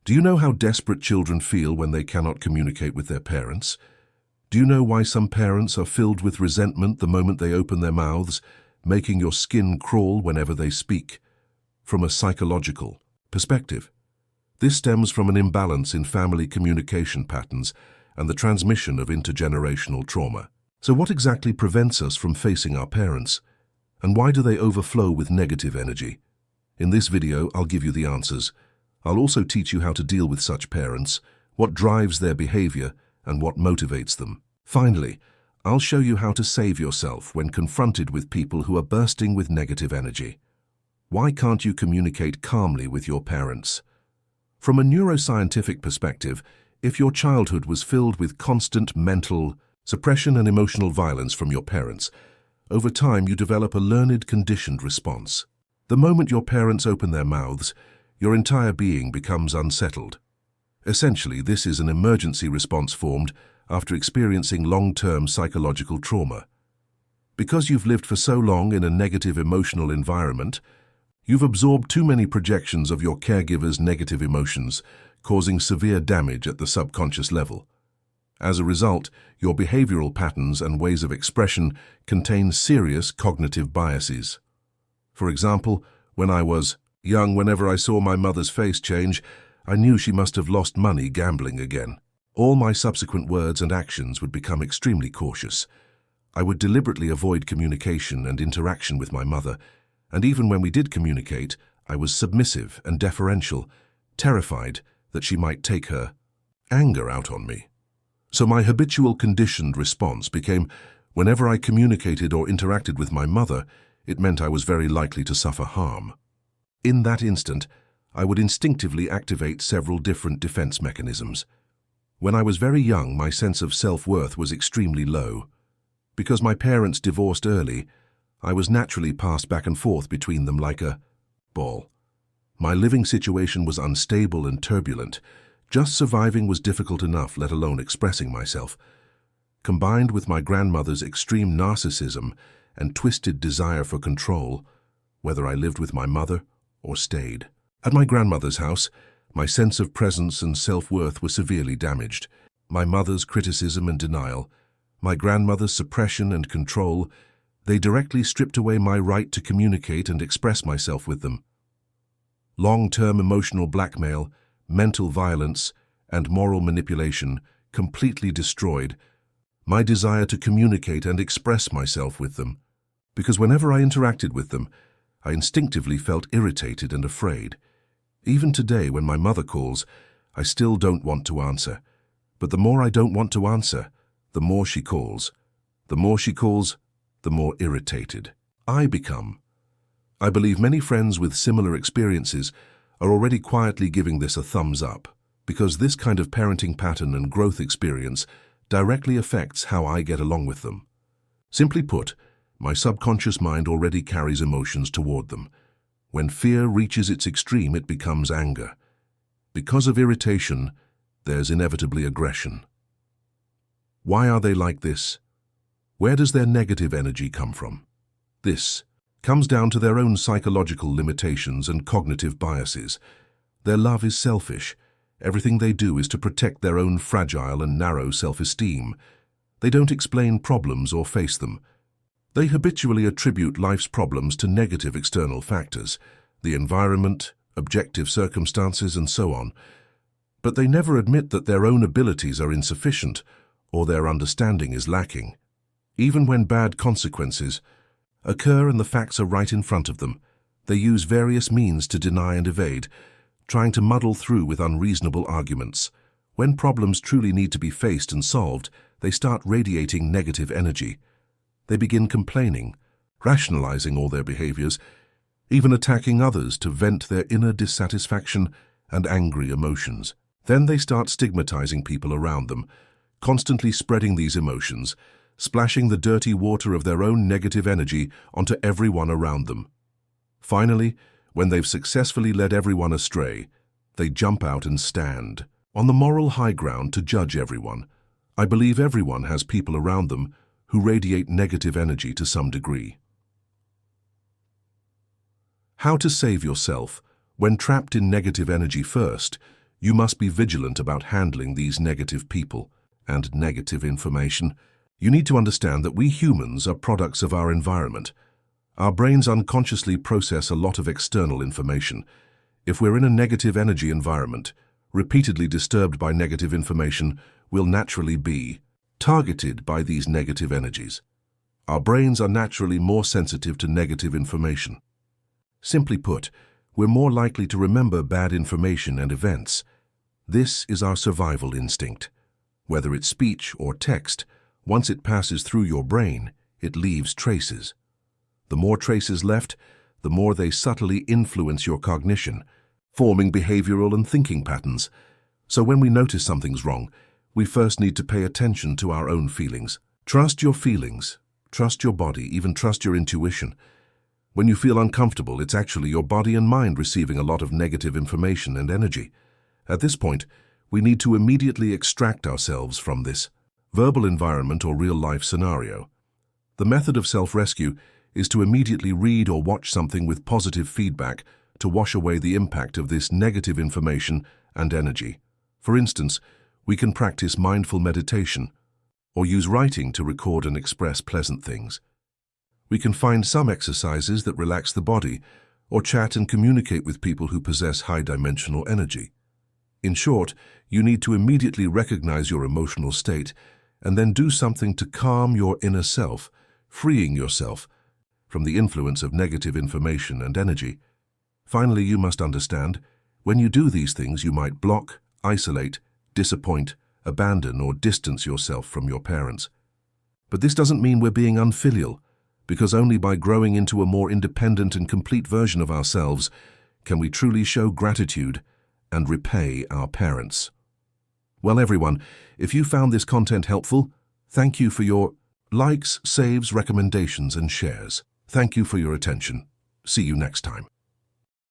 Do you know how desperate children feel when they cannot communicate with their parents? Do you know why some parents are filled with resentment the moment they open their mouths, making your skin crawl whenever they speak? From a psychological perspective, this stems from an imbalance in family communication patterns and the transmission of intergenerational trauma. So what exactly prevents us from facing our parents? And why do they overflow with negative energy? In this video, I'll give you the answers. I'll also teach you how to deal with such parents, what drives their behavior, and what motivates them. Finally, I'll show you how to save yourself when confronted with people who are bursting with negative energy. Why can't you communicate calmly with your parents? From a neuroscientific perspective, if your childhood was filled with constant mental suppression and emotional violence from your parents, over time you develop a learned, conditioned response. The moment your parents open their mouths, your entire being becomes unsettled. Essentially, this is an emergency response formed after experiencing long-term psychological trauma. Because you've lived for so long in a negative emotional environment, you've absorbed too many projections of your caregiver's negative emotions, causing severe damage at the subconscious level. As a result, your behavioral patterns and ways of expression contain serious cognitive biases. For example, when I was young, whenever I saw my mother's face change, I knew she must have lost money gambling again. All my subsequent words and actions would become extremely cautious. I would deliberately avoid communication and interaction with my mother, and even when we did communicate, I was submissive and deferential, terrified that she might take her anger out on me. So my habitual conditioned response became, whenever I communicated or interacted with my mother, it meant I was very likely to suffer harm. In that instant, I would instinctively activate several different defense mechanisms. When I was very young, my sense of self-worth was extremely low. Because my parents divorced early, I was naturally passed back and forth between them like a ball. My living situation was unstable and turbulent. Just surviving was difficult enough, let alone expressing myself. Combined with my grandmother's extreme narcissism and twisted desire for control, whether I lived with my mother or stayed. At my grandmother's house, my sense of presence and self-worth were severely damaged. My mother's criticism and denial, my grandmother's suppression and control, they directly stripped away my right to communicate and express myself with them. Long-term emotional blackmail, mental violence, and moral manipulation completely destroyed my desire to communicate and express myself with them, because whenever I interacted with them, I instinctively felt irritated and afraid. Even today, when my mother calls, I still don't want to answer. But the more I don't want to answer, the more she calls. The more she calls, the more irritated I become. I believe many friends with similar experiences are already quietly giving this a thumbs up, because this kind of parenting pattern and growth experience directly affects how I get along with them. Simply put, my subconscious mind already carries emotions toward them. When fear reaches its extreme, it becomes anger. Because of irritation, there's inevitably aggression. Why are they like this? Where does their negative energy come from? This comes down to their own psychological limitations and cognitive biases. Their love is selfish. Everything they do is to protect their own fragile and narrow self-esteem. They don't explain problems or face them. They habitually attribute life's problems to negative external factors, the environment, objective circumstances, and so on. But they never admit that their own abilities are insufficient or their understanding is lacking. Even when bad consequences occur and the facts are right in front of them, they use various means to deny and evade, trying to muddle through with unreasonable arguments. When problems truly need to be faced and solved, they start radiating negative energy. They begin complaining, rationalizing all their behaviors, even attacking others to vent their inner dissatisfaction and angry emotions. Then they start stigmatizing people around them, constantly spreading these emotions, splashing the dirty water of their own negative energy onto everyone around them. Finally, when they've successfully led everyone astray, they jump out and stand on the moral high ground to judge everyone. I believe everyone has people around them who radiate negative energy to some degree. How to save yourself when trapped in negative energy? First, You must be vigilant about handling these negative people and negative information. You need to understand that we humans are products of our environment. Our brains unconsciously process a lot of external information. If we're in a negative energy environment, repeatedly disturbed by negative information, we'll naturally be targeted by these negative energies. Our brains are naturally more sensitive to negative information. Simply put, we're more likely to remember bad information and events. This is our survival instinct. Whether it's speech or text, once it passes through your brain, it leaves traces. The more traces left, the more they subtly influence your cognition, forming behavioral and thinking patterns. So when we notice something's wrong, we first need to pay attention to our own feelings. Trust your feelings, trust your body, even trust your intuition. When you feel uncomfortable, it's actually your body and mind receiving a lot of negative information and energy. At this point, we need to immediately extract ourselves from this verbal environment or real-life scenario. The method of self-rescue is to immediately read or watch something with positive feedback to wash away the impact of this negative information and energy. For instance, we can practice mindful meditation or use writing to record and express pleasant things. We can find some exercises that relax the body or chat and communicate with people who possess high-dimensional energy. In short, you need to immediately recognize your emotional state and then do something to calm your inner self, freeing yourself from the influence of negative information and energy. Finally, you must understand, when you do these things, you might block, isolate, disappoint, abandon, or distance yourself from your parents. But this doesn't mean we're being unfilial, because only by growing into a more independent and complete version of ourselves can we truly show gratitude and repay our parents. Well, everyone, if you found this content helpful, thank you for your likes, saves, recommendations, and shares. Thank you for your attention. See you next time.